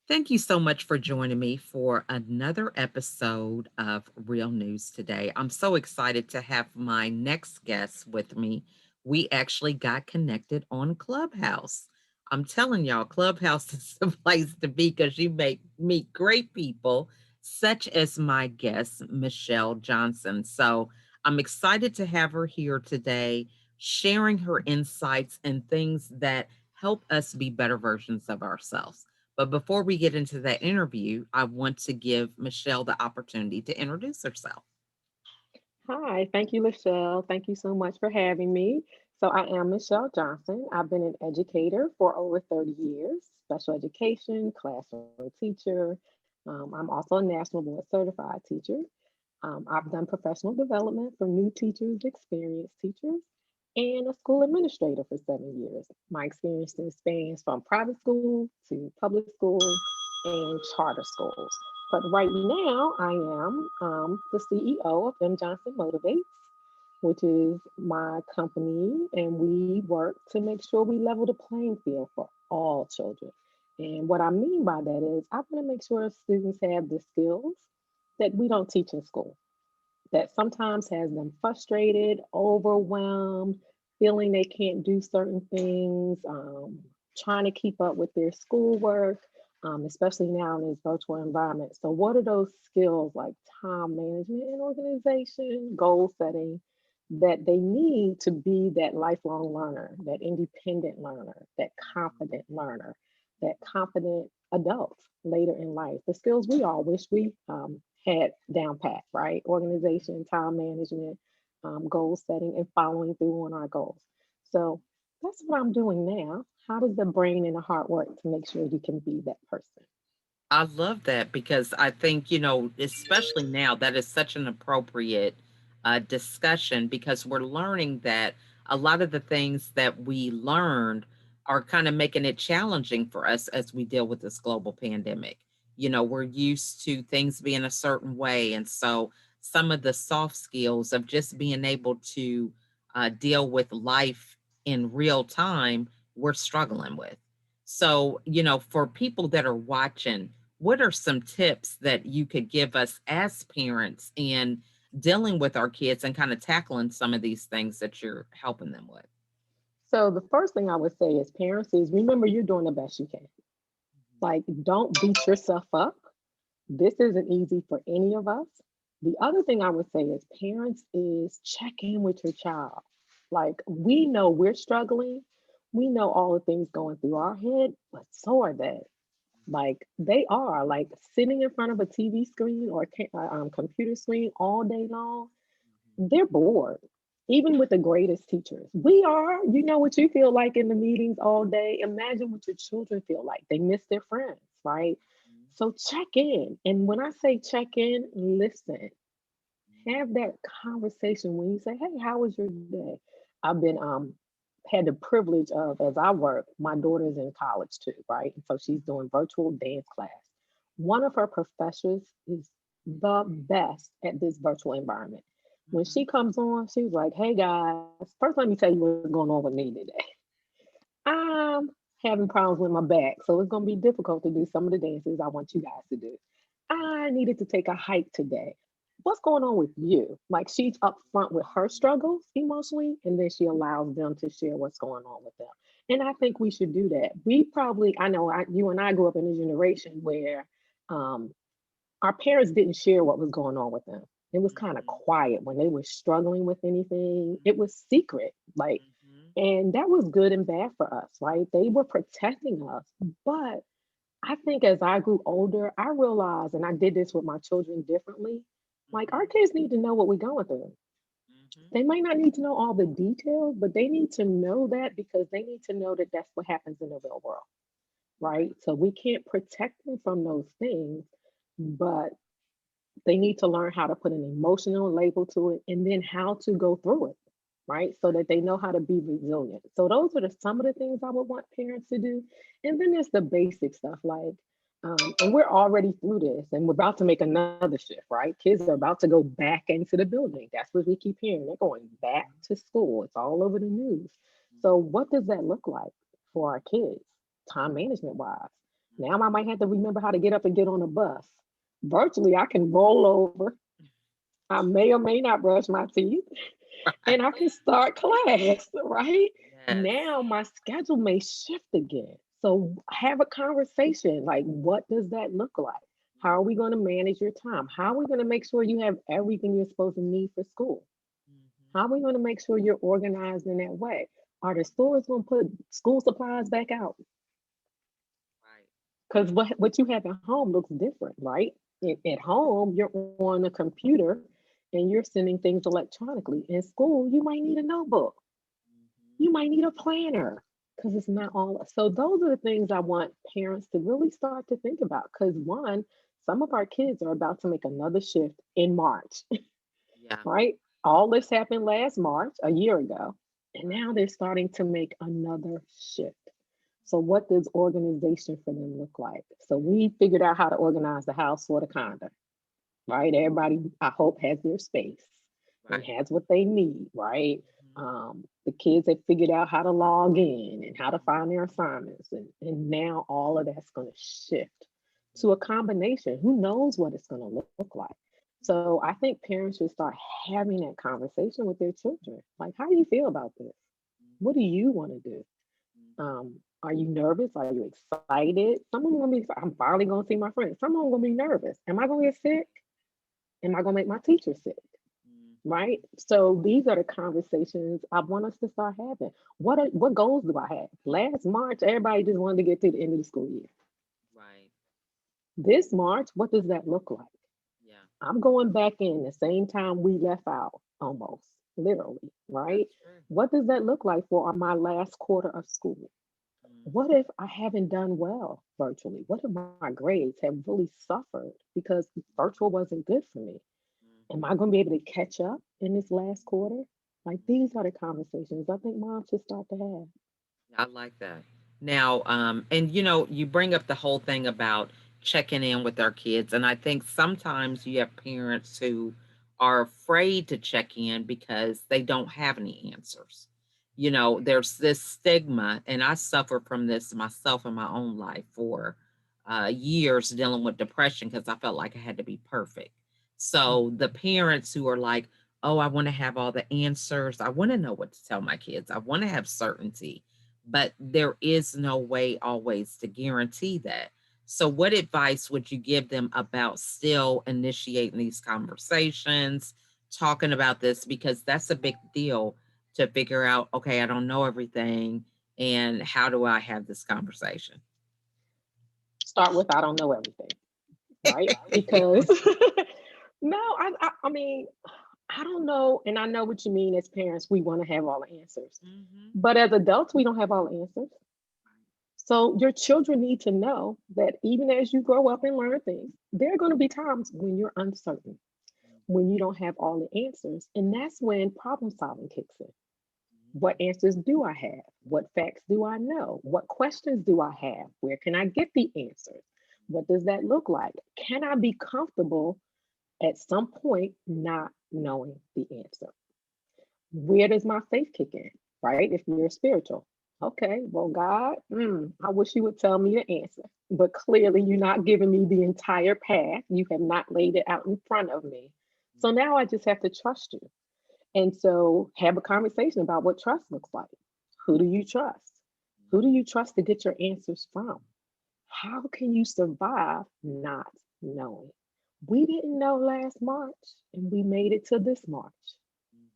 Thank you so much for joining me for another episode of Real News Today. I'm so excited to have my next guest with me. We actually got connected on Clubhouse. I'm telling y'all, Clubhouse is the place to be because you meet great people, such as my guest, Michele Johnson. So I'm excited to have her here today, sharing her insights and things that help us be better versions of ourselves. But before we get into that interview, I want to give Michele the opportunity to introduce herself. Hi, thank you, Michelle. Thank you so much for having me. So, I am Michelle Johnson. I've been an educator for over 30 years, special education, classroom teacher. I'm also a national board certified teacher. I've done professional development for new teachers, experienced teachers, and a school administrator for 7 years. My experiences spans from private school to public school and charter schools. But right now, I am the CEO of M. Johnson Motivates, which is my company, and we work to make sure we level the playing field for all children. And what I mean by that is, I want to make sure students have the skills that we don't teach in school, that sometimes has them frustrated, overwhelmed, feeling they can't do certain things, trying to keep up with their schoolwork, especially now in this virtual environment. So, what are those skills like time management and organization, goal setting that they need to be that lifelong learner, that independent learner, that confident learner, that confident adult later in life? The skills we all wish we had down pat, right? Organization, time management, goal setting, and following through on our goals. So that's what I'm doing now. How does the brain and the heart work to make sure you can be that person? I love that because I think, especially now, that is such an appropriate discussion because we're learning that a lot of the things that we learned are kind of making it challenging for us as we deal with this global pandemic. We're used to things being a certain way. And so some of the soft skills of just being able to deal with life in real time, we're struggling with. So, for people that are watching, what are some tips that you could give us as parents in dealing with our kids and kind of tackling some of these things that you're helping them with? So the first thing I would say as parents is remember you're doing the best you can. Like, don't beat yourself up. This isn't easy for any of us. The other thing I would say as parents is check in with your child. Like, we know we're struggling. We know all the things going through our head, but so are they. Like, they are like sitting in front of a TV screen or computer screen all day long. They're bored, even with the greatest teachers. We are, you know what you feel like in the meetings all day. Imagine what your children feel like. They miss their friends, right? So check in. And when I say check in, listen. Have that conversation when you say, "Hey, how was your day?" I've been had the privilege of, as I work, my daughter's in college too, right? And so she's doing virtual dance class. One of her professors is the best at this virtual environment. When Mhm. she comes on, she's like, "Hey guys, first let me tell you what's going on with me today. I'm having problems with my back, so it's going to be difficult to do some of the dances I want you guys to do. I needed to take a hike today. What's going on with you?" Like, she's upfront with her struggles emotionally, and then she allows them to share what's going on with them. And I think we should do that. We probably, I know you and I grew up in a generation where um, our parents didn't share what was going on with them. It was kind of Mhm. quiet when they were struggling with anything. It was secret, like, Mhm. and that was good and bad for us, right? They were protecting us. But I think as I grew older, I realized, and I did this with my children differently, like, our Mhm. kids need to know what we're going through. Mhm. They might not need to know all the details, but they need to know that because they need to know that that's what happens in the real world, right? Right. So we can't protect them from those things, but they need to learn how to put an emotional label to it and then how to go through it, right? So that they know how to be resilient. So those are some of the things I would want parents to do. And then there's the basic stuff like, and we're already through this and we're about to make another shift, right? Kids are about to go back into the building. That's what we keep hearing. They're going back to school. It's all over the news. So what does that look like for our kids, time management wise? Now I might have to remember how to get up and get on a bus. Virtually, I can roll over. I may or may not brush my teeth, Right. and I can start class, right? Yes. Now my schedule may shift again. So have a conversation like, what does that look like? How are we going to manage your time? How are we going to make sure you have everything you're supposed to need for school? Mhm. How are we going to make sure you're organized in that way? Are the stores going to put school supplies back out? Right. Because what you have at home looks different, right? At home, you're on a computer and you're sending things electronically. In school, you might need a notebook, Mhm. you might need a planner because it's not all. So, those are the things I want parents to really start to think about. Because, one, some of our kids are about to make another shift in March, Yeah. right? All this happened last March, a year ago, and Right. now they're starting to make another shift. So, what does organization for them look like? So, we figured out how to organize the house for the condo, right? Everybody, I hope, has their space and Right. has what they need, right? Mhm. The kids have figured out how to log in and how to find their assignments. And now all of that's going to shift to a combination. Who knows what it's going to look like? So I think parents should start having that conversation with their children. Like, how do you feel about this? What do you want to do? Are you nervous? Are you excited? Some of them gonna be, I'm finally gonna see my friends. Some of them gonna be nervous. Am I gonna get sick? Am I gonna make my teacher sick? Mhm. Right? So these are the conversations I want us to start having. What goals do I have? Last March, everybody just wanted to get to the end of the school year. Right. This March, what does that look like? Yeah. I'm going back in the same time we left out, almost literally, right? That's true. What does that look like for my last quarter of school? What Mhm. if I haven't done well virtually? What if my grades have really suffered because virtual wasn't good for me? Am I Mhm. going to be able to catch up in this last quarter? Like, these are the conversations I think moms should start to have. I like that. Now, and you bring up the whole thing about checking in with our kids. And I think sometimes you have parents who are afraid to check in because they don't have any answers. There's this stigma, and I suffer from this myself in my own life for years dealing with depression because I felt like I had to be perfect. So the parents who are like, oh, I want to have all the answers. I want to know what to tell my kids. I want to have certainty, but there is no way always to guarantee that. So, what advice would you give them about still initiating these conversations, talking about this? Because that's a big deal to figure out, okay, I don't know everything. And how do I have this conversation? Start with, I don't know everything, right? Because no, I mean, I don't know. And I know what you mean. As parents, we want to have all the answers. Mhm. But as adults, we don't have all the answers. So your children need to know that even as you grow up and learn things, there are going to be times when you're uncertain, when you don't have all the answers. And that's when problem solving kicks in. What answers do I have? What facts do I know? What questions do I have? Where can I get the answers? What does that look like? Can I be comfortable at some point not knowing the answer? Where does my faith kick in? Right? If you're spiritual. Okay, well, God, I wish you would tell me the answer. But clearly, you're not giving me the entire path. You have not laid it out in front of me. So now I just have to trust you. And so have a conversation about what trust looks like. Who do you trust? Who do you trust to get your answers from? How can you survive not knowing? We didn't know last March and we made it to this March.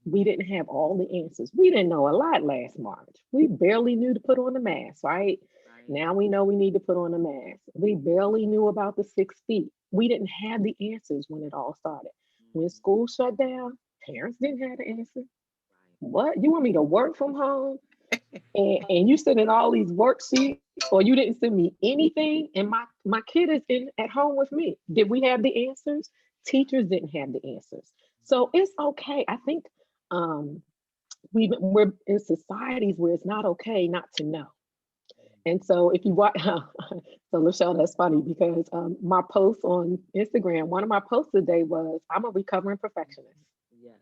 We Mhm. didn't have all the answers. We didn't know a lot last March. We barely knew to put on a mask, right? Right. Now we know we need to put on a mask. We barely knew about the 6 feet. We didn't have the answers when it all started. When Mhm. school shut down, parents didn't have the answer. Right. What? You want me to work from home? And you sending all these worksheets, or you didn't send me anything, and my kid is in at home with me. Did we have the answers? Teachers didn't have the answers. So it's okay. I think um, we're in societies where it's not okay not to know. And so if you watch, so Lachelle, that's funny because my post on Instagram, one of my posts today was, I'm a recovering perfectionist, Yes.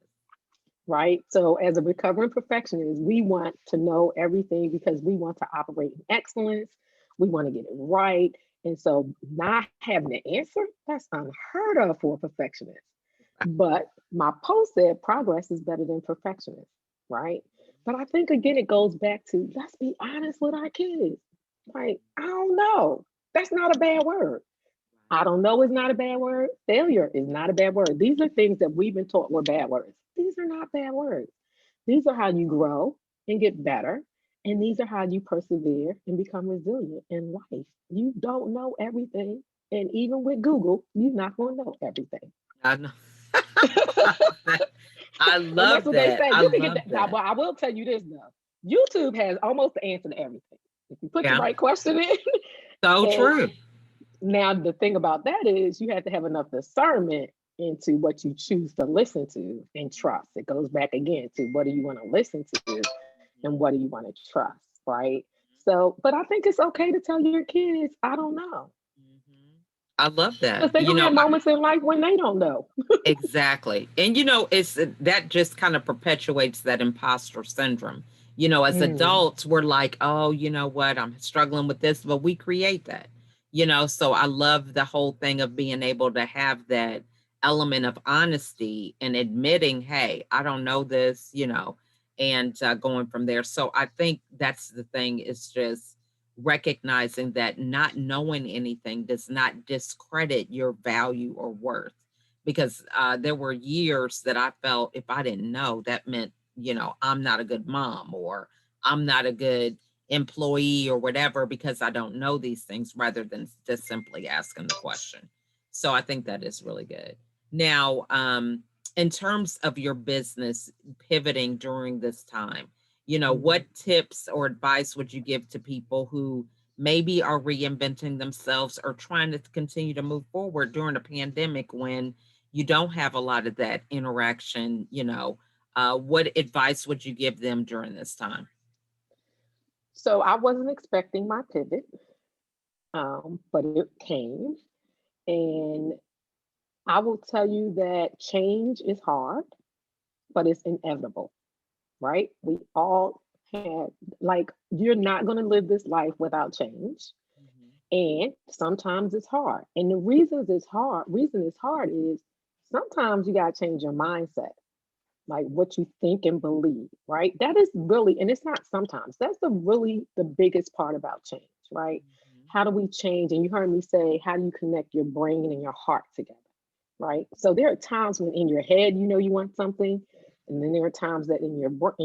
right? So as a recovering perfectionist, we want to know everything because we want to operate in excellence. We want to get it right. And so not having an answer, that's unheard of for a perfectionist. But my post said progress is better than perfectionist, right? But I think again, it goes back to let's be honest with our kids. Like, I don't know. That's not a bad word. I don't know is not a bad word. Failure is not a bad word. These are things that we've been taught were bad words. These are not bad words. These are how you grow and get better. And these are how you persevere and become resilient in life. You don't know everything. And even with Google, you're not going to know everything. I know. I And that's love what they that. say. I You can get love that. Now, that. but I will tell you this though. YouTube has almost the answer to everything. If you put the Yeah. right question in. So And true. now the thing about that is you have to have enough discernment into what you choose to listen to and trust. It goes back again to what do you want to listen to and what do you want to trust, right? So, but I think it's okay to tell your kids, I don't know. Mhm. I love that. Because they're going to have moments in life when they don't know. Exactly. And it's that just kind of perpetuates that imposter syndrome. As Mm. adults, we're like, oh, you know what? I'm struggling with this, but we create that. So I love the whole thing of being able to have that element of honesty and admitting, hey, I don't know this, and going from there. So I think that's the thing, is just recognizing that not knowing anything does not discredit your value or worth, because there were years that I felt if I didn't know, that meant, I'm not a good mom, or I'm not a good employee, or whatever, because I don't know these things, rather than just simply asking the question. So I think that is really good. Now, in terms of your business pivoting during this time, Mm. what tips or advice would you give to people who maybe are reinventing themselves or trying to continue to move forward during a pandemic when you don't have a lot of that interaction, what advice would you give them during this time? So I wasn't expecting my pivot, but it came. And I will tell you that change is hard, but it's inevitable, right? We all have, like, you're not going to live this life without change. Mhm. And sometimes it's hard. And the reason it's hard is sometimes you got to change your mindset, like what you think and believe, right? That is really, and it's not sometimes, that's the biggest part about change, right? Mhm. How do we change? And you heard me say, how do you connect your brain and your heart together, right? So there are times when in your head, you want something. And then there are times that in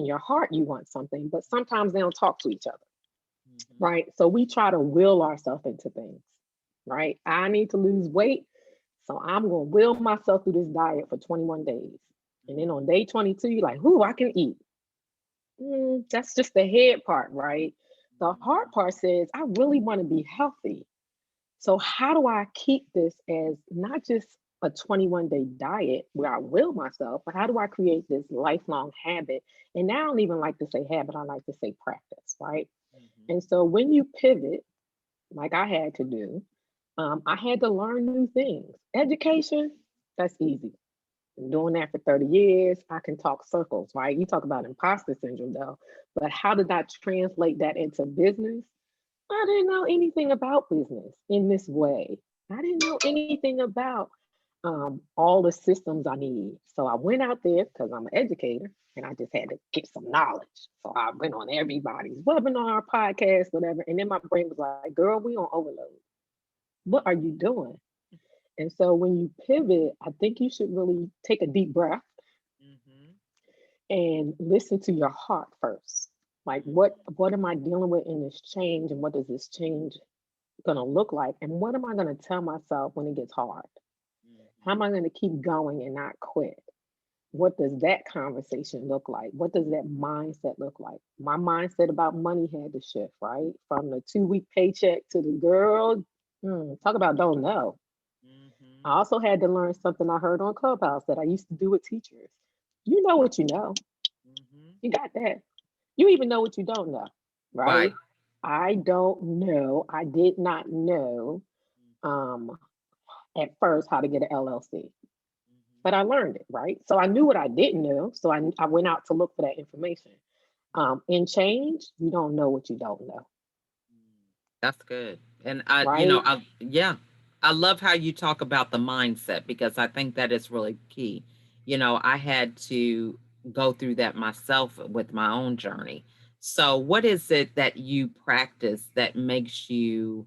your heart, you want something, but sometimes they don't talk to each other, Mhm. right? So we try to will ourselves into things, right? I need to lose weight. So I'm going to will myself through this diet for 21 days. And then on day 22, you're like, "Ooh, I can eat." That's just the head part, right? The heart Mhm. part says, I really want to be healthy. So how do I keep this as not just a 21-day diet where I will myself, but how do I create this lifelong habit? And now I don't even like to say habit, I like to say practice, right? Mhm. And so when you pivot, like I had to do, I had to learn new things. Education, that's easy. Been doing that for 30 years. I can talk circles, right? You talk about imposter syndrome though, but how did I translate that into business? I didn't know anything about business in this way. I didn't know anything about all the systems I need. So I went out there because I'm an educator and I just had to get some knowledge. So I went on everybody's webinar, podcast, whatever. And then my brain was like, girl, we on overload. What are you doing? And so when you pivot, I think you should really take a deep breath Mhm. and listen to your heart first. Like what am I dealing with in this change and what does this change going to look like and what am I going to tell myself when it gets hard? How am Mhm. I going to keep going and not quit? What does that conversation look like? What does that mindset look like? My mindset about money had to shift, right? From the 2 week paycheck to the girl, talk about don't know. I Mhm. also had to learn something I heard on Clubhouse that I used to do with teachers. You know what you know. Mhm. You got that. You even know what you don't know, right? Right. I don't know. I did not know um, at first how to get an LLC, Mhm. but I learned it, right? So I knew what I didn't know. So I went out to look for that information. In change, you don't know what you don't know. Mm. That's good. And right? yeah, I love how you talk about the mindset because I think that is really key. I had to go through that myself with my own journey. So, what is it that you practice that makes you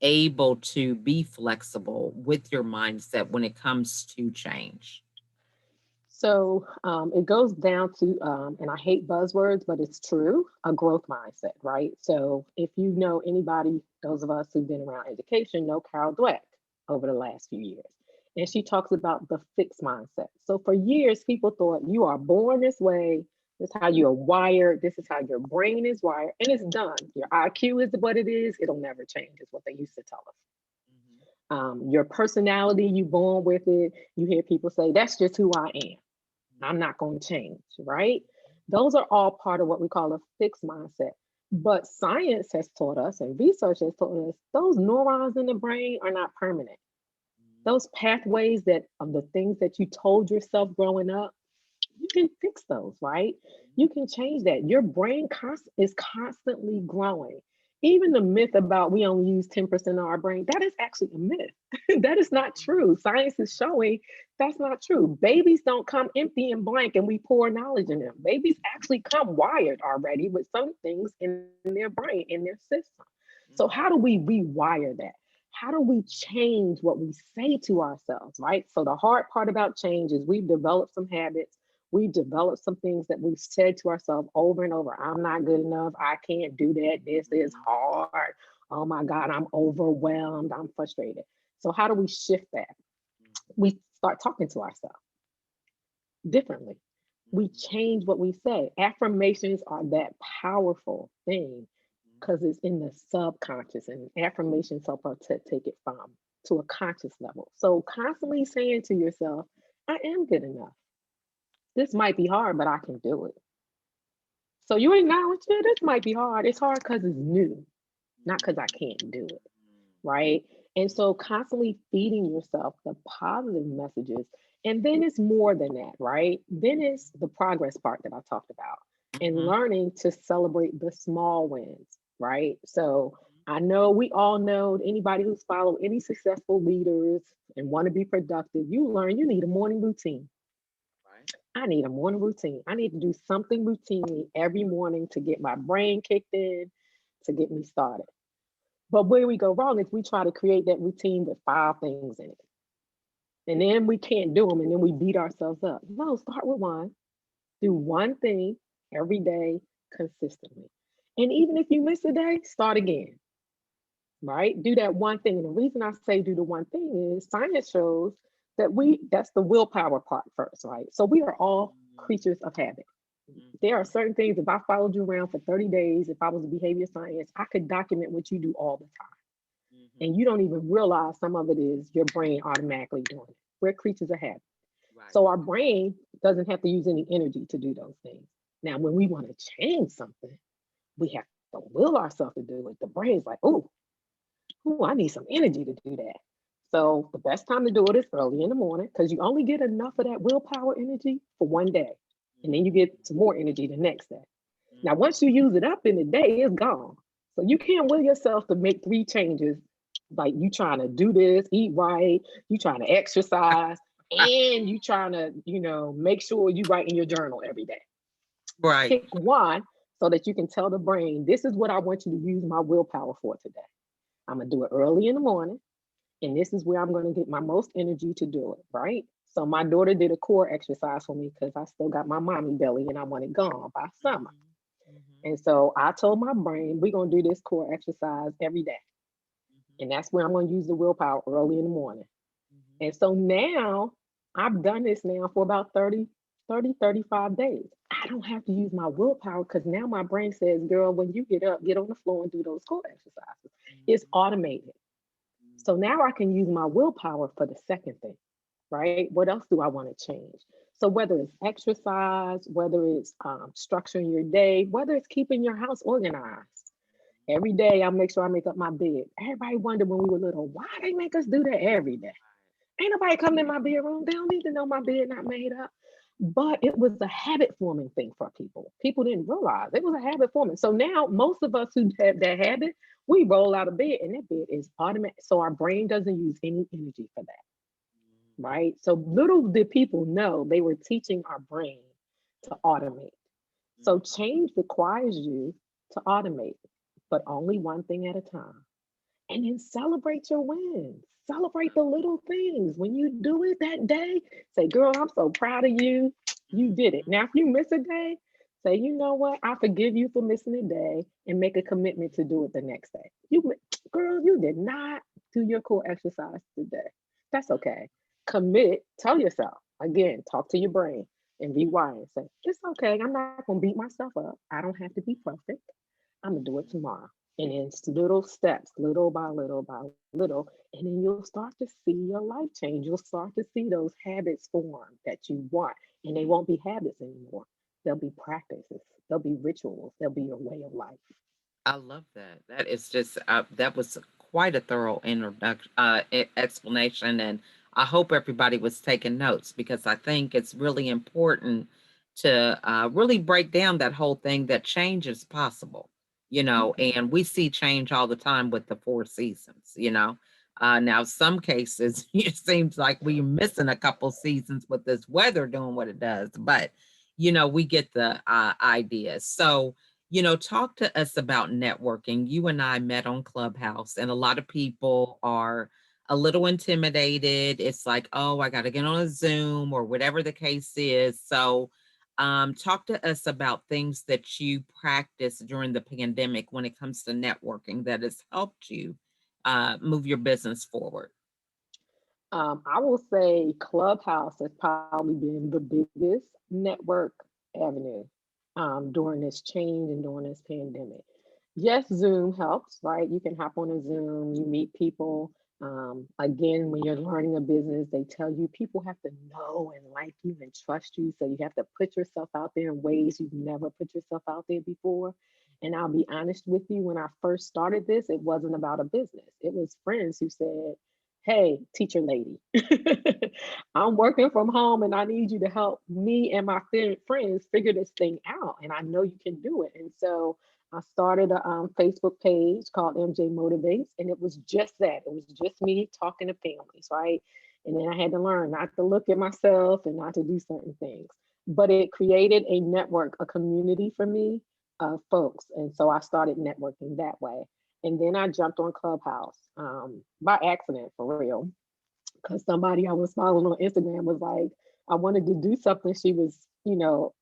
able to be flexible with your mindset when it comes to change? So it goes down to, and I hate buzzwords, but it's true, a growth mindset, right? So if you know anybody, those of us who've been around education know Carol Dweck over the last few years. And she talks about the fixed mindset. So for years, people thought you are born this way. This is how you're wired. This is how your brain is wired. And it's done. Your IQ is what it is. It'll never change, is what they used to tell us. Mhm. Your personality, you born with it. You hear people say, that's just who I am. I'm not going to change, right? Those are all part of what we call a fixed mindset. But science has taught us and research has taught us those neurons in the brain are not permanent. Those pathways that of the things that you told yourself growing up, you can fix those, right? You can change that. Your brain is constantly growing. Even the myth about we only use 10% of our brain, that is actually a myth. That is not true. Science is showing that's not true. Babies don't come empty and blank and we pour knowledge in them. Babies actually come wired already with some things in their brain, in their system. So, how do we rewire that? How do we change what we say to ourselves, right? So, the hard part about change is we've developed some habits, we developed some things that we've said to ourselves over and over. I'm not good enough. I can't do that. This is hard. Oh my God, I'm overwhelmed. I'm frustrated. So, how do we shift that? We start talking to ourselves differently. We change what we say. Affirmations are that powerful thing because it's in the subconscious, and affirmations help us to take it from to a conscious level. So, constantly saying to yourself, I am good enough. This might be hard, but I can do it. So you acknowledge it. This might be hard. It's hard because it's new, not because I can't do it. Right. And so constantly feeding yourself the positive messages. And then it's more than that, right? Then it's the progress part that I talked about and Mhm. learning to celebrate the small wins, right? So I know we all know anybody who's followed any successful leaders and want to be productive, you learn you need a morning routine. Right. I need a morning routine. I need to do something routinely every morning to get my brain kicked in, to get me started. But where we go wrong is we try to create that routine with five things in it. And then we can't do them and then we beat ourselves up. No, start with one. Do one thing every day consistently. And even if you miss a day, start again, right? Do that one thing. And the reason I say do the one thing is science shows that that's the willpower part first, right? So we are all creatures of habit. There are certain things, if I followed you around for 30 days, if I was a behavior science, I could document what you do all the time. And you don't even realize some of it is your brain automatically doing it. We're creatures of habit. Right. So our brain doesn't have to use any energy to do those things. Now, when we want to change something, we have to will ourselves to do it. The brain's like, oh, I need some energy to do that. So the best time to do it is early in the morning because you only get enough of that willpower energy for one day. And then you get some more energy the next day. Now, once you use it up in the day, it's gone. So you can't will yourself to make three changes. Like you trying to do this, eat right, you trying to exercise, and you trying to, make sure you write in your journal every day. Right. Pick one so that you can tell the brain, this is what I want you to use my willpower for today. I'm gonna do it early in the morning, and this is where I'm gonna get my most energy to do it, right? So my daughter did a core exercise for me because I still got my mommy belly and I want it gone by summer. Mhm. And so I told my brain, we're going to do this core exercise every day. And that's where I'm going to use the willpower early in the morning. And so now I've done this now for about 35 days. I don't have to use my willpower because now my brain says, girl, when you get up, get on the floor and do those core exercises. It's automated. So now I can use my willpower for the second thing, right? What else do I want to change? So whether it's exercise, whether it's structuring your day, whether it's keeping your house organized. Every day I make sure I make up my bed. Everybody wondered when we were little, why they make us do that every day? Ain't nobody coming in my bedroom. They don't need to know my bed not made up. But it was a habit forming thing for people. People didn't realize it was a habit forming. So now most of us who have that habit, we roll out of bed and that bed is automatic. So our brain doesn't use any energy for that, right? So little did people know they were teaching our brain to automate. So change requires you to automate, but only one thing at a time. And then celebrate your wins. Celebrate the little things. When you do it that day, say, girl, I'm so proud of you. You did it. Now, if you miss a day, say, you know what? I forgive you for missing a day and make a commitment to do it the next day. Girl, you did not do your core exercise today. That's okay. Commit, tell yourself, again, talk to your brain and rewire and say, it's okay. I'm not going to beat myself up. I don't have to be perfect. I'm going to do it tomorrow. And it's little steps, little by little. And then you'll start to see your life change. You'll start to see those habits form that you want. And they won't be habits anymore. They'll be practices, they'll be rituals, they'll be your way of life. I love that. That is just that was quite a thorough introduction, explanation, and I hope everybody was taking notes because I think it's really important to really break down that whole thing that change is possible, Mhm. and we see change all the time with the four seasons. Now some cases it seems like we're missing a couple seasons with this weather doing what it does, but we get the idea. So talk to us about networking. You and I met on Clubhouse, and a lot of people are a little intimidated. It's like, oh, I got to get on a Zoom or whatever the case is. So, talk to us about things that you practiced during the pandemic when it comes to networking that has helped you move your business forward. I will say Clubhouse has probably been the biggest network avenue during this change and during this pandemic. Yes, Zoom helps, right? You can hop on a Zoom, you meet people. Again, when you're learning a business, they tell you people have to know and like you and trust you. So you have to put yourself out there in ways you've never put yourself out there before. And I'll be honest with you, when I first started this, it wasn't about a business. It was friends who said, hey, teacher lady, I'm working from home and I need you to help me and my friends figure this thing out. And I know you can do it. And so I started a Facebook page called MJ Motivates, and it was just that. It was just me talking to families, right? And then I had to learn not to look at myself and not to do certain things. But it created a network, a community for me of folks. And so I started networking that way. And then I jumped on Clubhouse by accident, for real, because somebody I was following on Instagram was like, I wanted to do something she was,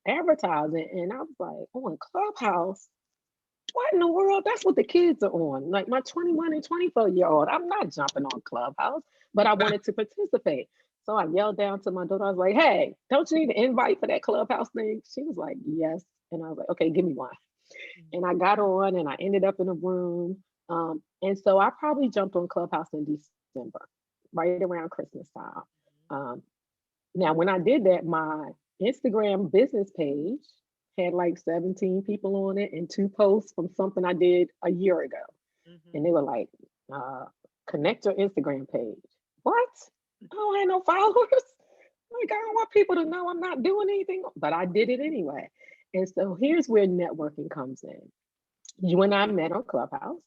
advertising. And I was like, on Clubhouse? What in the world? That's what the kids are on. Like my 21 and 24-year-old. I'm not jumping on Clubhouse, but I wanted to participate. So I yelled down to my daughter. I was like, hey, don't you need an invite for that Clubhouse thing? She was like, yes. And I was like, okay, give me one. And I got on and I ended up in a room. And so I probably jumped on Clubhouse in December, right around Christmas time. Um, Now, when I did that, my Instagram business page had like 17 people on it and two posts from something I did a year ago. And they were like, uh, connect your Instagram page. What? I don't have no followers. Like, I don't want people to know I'm not doing anything, but I did it anyway. And so here's where networking comes in. You and I met on Clubhouse.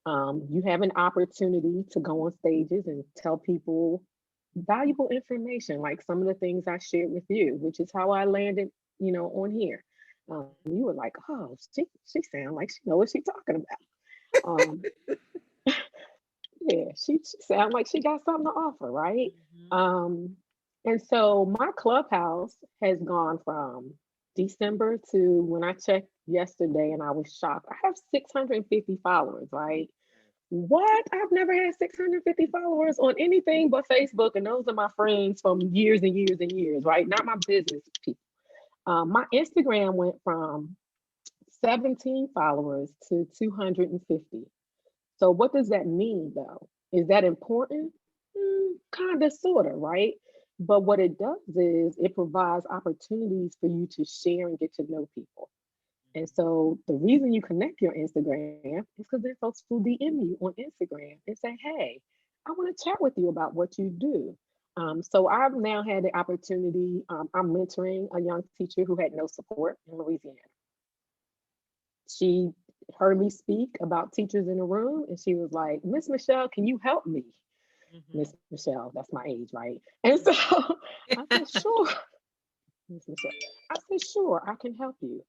You have an opportunity to go on stages and tell people valuable information, like some of the things I shared with you, which is how I landed, on here. You were like, oh, she sounds like she knows what she's talking about. Yeah, she sounds like she got something to offer, right? Um, and so my Clubhouse has gone from December to when I checked yesterday and I was shocked. I have 650 followers, right? What? I've never had 650 followers on anything but Facebook, and those are my friends from years and years and years, right? Not my business people. My Instagram went from 17 followers to 250. So, what does that mean, though? Is that important? Kind of, sort of, right? But what it does is it provides opportunities for you to share and get to know people. And so the reason you connect your Instagram is because then folks will DM you on Instagram and say, hey, I want to chat with you about what you do. So I've now had the opportunity. I'm mentoring a young teacher who had no support in Louisiana. She heard me speak about teachers in the room, and she was like, "Miss Michelle, can you help me?" Mhm. Miss Michelle, that's my age, right? And so I said, "Sure, Miss Michelle." I said, "Sure, I can help you."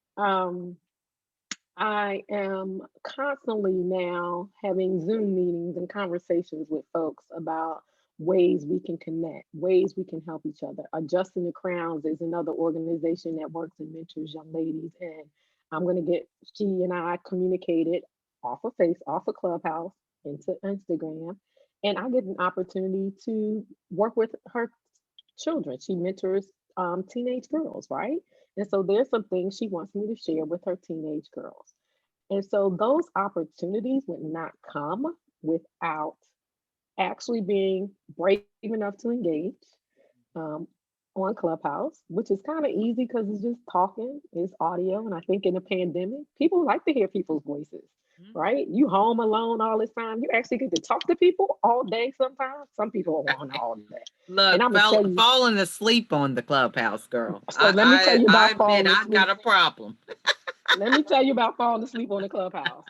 I am constantly now having Zoom meetings and conversations with folks about ways we can connect, ways we can help each other. Adjusting the Crowns is another organization that works and mentors young ladies. And I'm going to get she and I communicated off of Clubhouse into Instagram. And I get an opportunity to work with her children. She mentors teenage girls, right? And so there's some things she wants me to share with her teenage girls. And so those opportunities would not come without actually being brave enough to engage um, on Clubhouse, which is kind of easy because it's just talking, it's audio. And I think in the pandemic, people like to hear people's voices, Mhm. right? You home alone all this time, you actually get to talk to people all day sometimes. Some people want all day. And I'm Look, gonna tell you, falling asleep on the Clubhouse, girl. so let me tell you I about admit falling I got asleep. a problem. Let me tell you about falling asleep on the Clubhouse.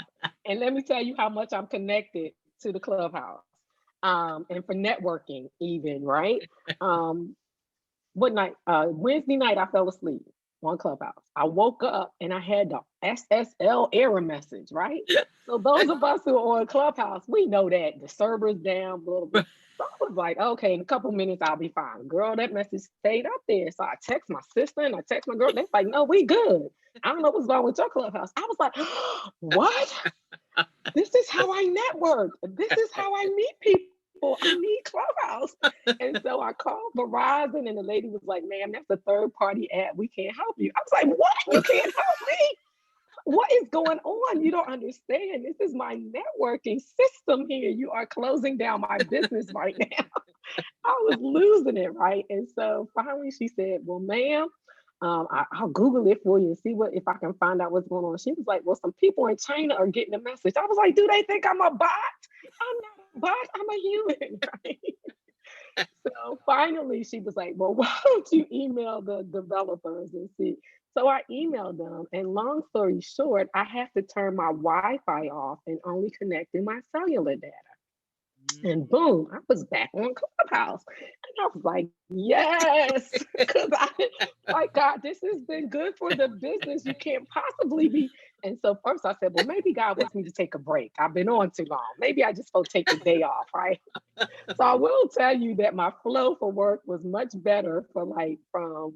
And let me tell you how much I'm connected to the Clubhouse. And for networking, even, right? Um, what night? Wednesday night, I fell asleep on Clubhouse. I woke up and I had the SSL error message, right? So those of us who are on Clubhouse, we know that the server's down, blah, blah, blah. So I was like, okay, in a couple minutes, I'll be fine. Girl, that message stayed up there. So I text my sister and I text my girl. They're like, no, we good. I don't know what's wrong with your Clubhouse. I was like, what? This is how I network. This is how I meet people. I need Clubhouse. And so I called Verizon, and the lady was like, ma'am, that's a third party app. We can't help you. I was like, what? You can't help me? What is going on? You don't understand. This is my networking system here. You are closing down my business right now. I was losing it, right? And so finally she said, well, ma'am, I'll Google it for you and see what if I can find out what's going on. She was like, well, some people in China are getting a message. I was like, do they think I'm a bot? I'm not a bot. I'm a human, right? So finally, she was like, well, why don't you email the developers and see? So I emailed them, and long story short, I have to turn my Wi-Fi off and only connect in my cellular data. And Mhm. boom, I was back on Clubhouse. And I was like, yes, because I like God, this has been good for the business. You can't possibly be. And so first I said, well, maybe God wants me to take a break. I've been on too long. Maybe I just supposed to take the day off, right? So I will tell you that my flow for work was much better for like from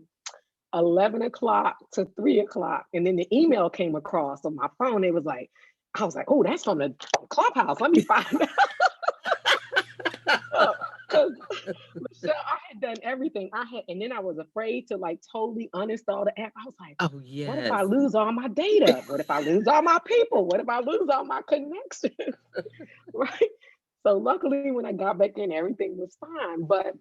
11 o'clock to 3 o'clock. And then the email came across on my phone. It was like, I was like, oh, that's from the Clubhouse. Let me find out. Because Michelle, I had done everything. I had, and then I was afraid to like totally uninstall the app. I was like, Oh, what if I yes. lose all my data? What if I lose all my people? What if I lose all my connections? Right. So luckily when I got back in, everything was fine. But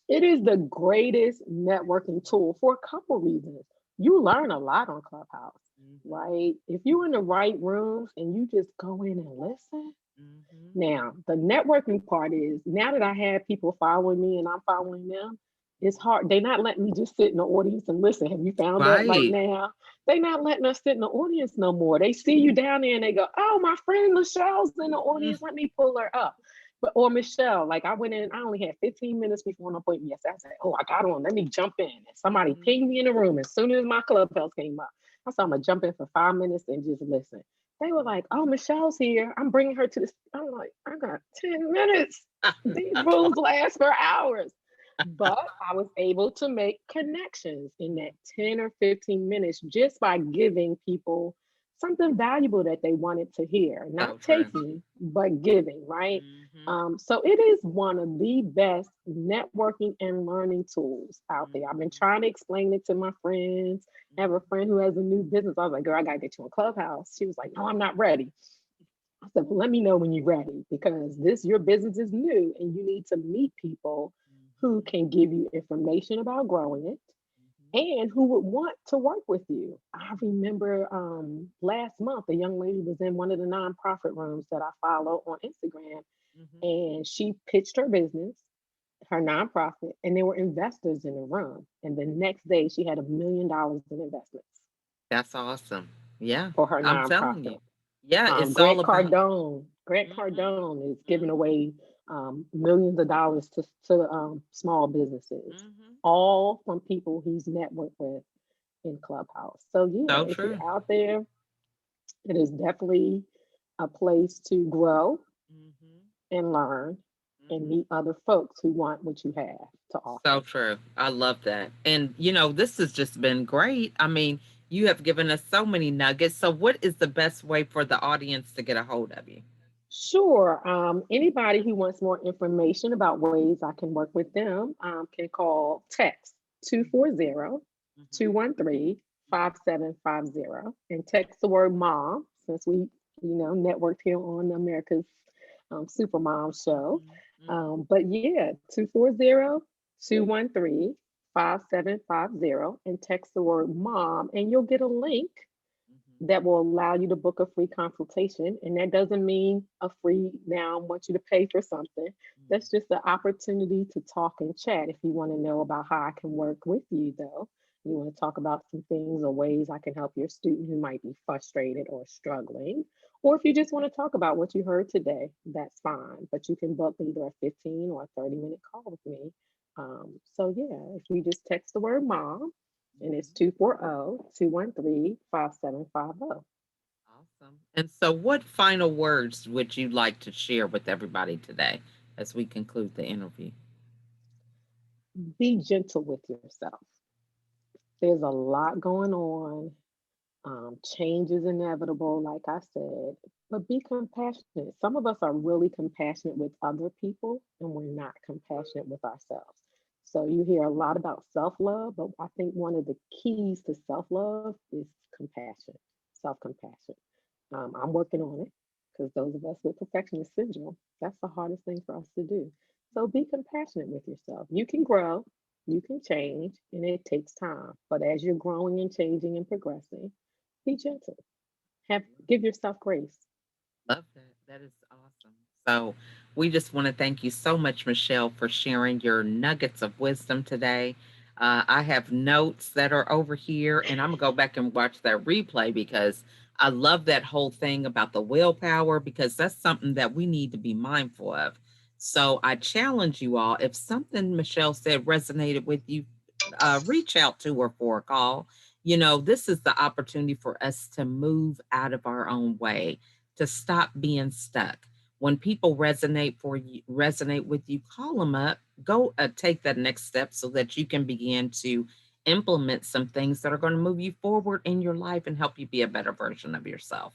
it is the greatest networking tool for a couple reasons. You learn a lot on Clubhouse, Mhm. right? If you're in the right rooms and you just go in and listen. Mhm. Now, the networking part is now that I have people following me and I'm following them, it's hard. They're not letting me just sit in the audience and listen. Have you found that right Right. now? They're not letting us sit in the audience no more. They see you down there and they go, oh, my friend Michelle's in the audience. Mm. Let me pull her up. But or Michelle, like I went in, I only had 15 minutes before an appointment. Yes, I said, oh, I got on. Let me jump in. And somebody Mhm. pinged me in the room as soon as my Clubhouse came up. I said, I'm gonna jump in for 5 minutes and just listen. They were like, oh, Michelle's here. I'm bringing her to this. I'm like, I got 10 minutes. These rules last for hours. But I was able to make connections in that 10 or 15 minutes just by giving people something valuable that they wanted to hear, So not true. taking, but giving, right? Mhm. So it is one of the best networking and learning tools out there. I've been Mhm. trying to explain it to my friends. I have a Mhm. friend who has a new business. I was like, girl, I gotta get you on Clubhouse. She was like, no, I'm not ready. I said, well, let me know when you're ready because this your business is new and you need to meet people who Mhm. can give you information about growing it Mhm. and who would want to work with you. I remember last month a young lady was in one of the nonprofit rooms that I follow on Instagram Mhm. and she pitched her business. her nonprofit, and there were investors in the room. And the next day, she had $1 million in investments That's awesome. Yeah, for her I'm telling nonprofit. you. Yeah, it's all about. Grant Mhm, Cardone is giving mhm, away millions of dollars to small businesses, mhm. all from people he's networked with in Clubhouse. So So yeah, if you're true. out there, it is definitely a place to grow Mhm, and learn and mhm. meet other folks who want what you have to So offer. true. I love that. And, this has just been great. I mean, you have given us so many nuggets. So, what is the best way for the audience to get a hold of you? Sure. Anybody who wants more information about ways I can work with them can call text two Mhm, four zero two mhm, one three mhm, 5750 and text the word mom since we, networked here on America's Supermom show. mhm, mhm, But yeah, 240-213-5750 and text the word mom and you'll get a link mhm, that will allow you to book a free consultation. And that doesn't mean a free now I want you to pay for something. mhm. That's just the opportunity to talk and chat. If you want to know about how I can work with you, though, you want to talk about some things or ways I can help your student who might be frustrated or struggling. Or if you just want to talk about what you heard today, that's fine. But you can book either a 15 or a 30-minute call with me. So, yeah, if you just text the word mom, and it's Mhm. 240-213-5750. Awesome. And so, what final words would you like to share with everybody today as we conclude the interview? Be gentle with yourself. There's a lot going on. Change is inevitable, like I said, but be compassionate. Some of us are really compassionate with other people, and we're not compassionate with ourselves. So you hear a lot about self love, but I think one of the keys to self love is compassion, self compassion. I'm working on it because those of us with perfectionist syndrome, that's the hardest thing for us to do. So be compassionate with yourself. You can grow, you can change, and it takes time. But as you're growing and changing and progressing, be gentle. Give yourself grace. Love that. That is awesome. So, we just want to thank you so much, Michelle, for sharing your nuggets of wisdom today. I have notes that are over here, and I'm going to go back and watch that replay because I love that whole thing about the willpower because that's something that we need to be mindful of. So, I challenge you all if something Michelle said resonated with you, reach out to her for a call. This is the opportunity for us to move out of our own way, to stop being stuck. When people resonate with you, call them up. Go take that next step so that you can begin to implement some things that are going to move you forward in your life and help you be a better version of yourself.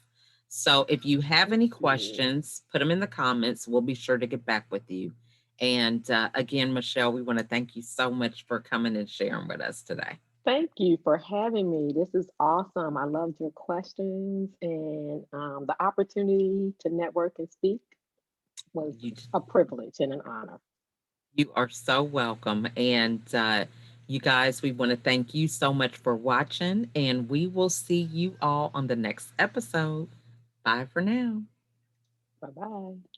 So if you have Thank any you. questions, put them in the comments. We'll be sure to get back with you. And again, Michelle, we want to thank you so much for coming and sharing with us today. Thank you for having me. This is awesome. I loved your questions and the opportunity to network and speak was You a privilege and an honor. You are so welcome. And you guys, we want to thank you so much for watching, and we will see you all on the next episode. Bye for now. Bye bye.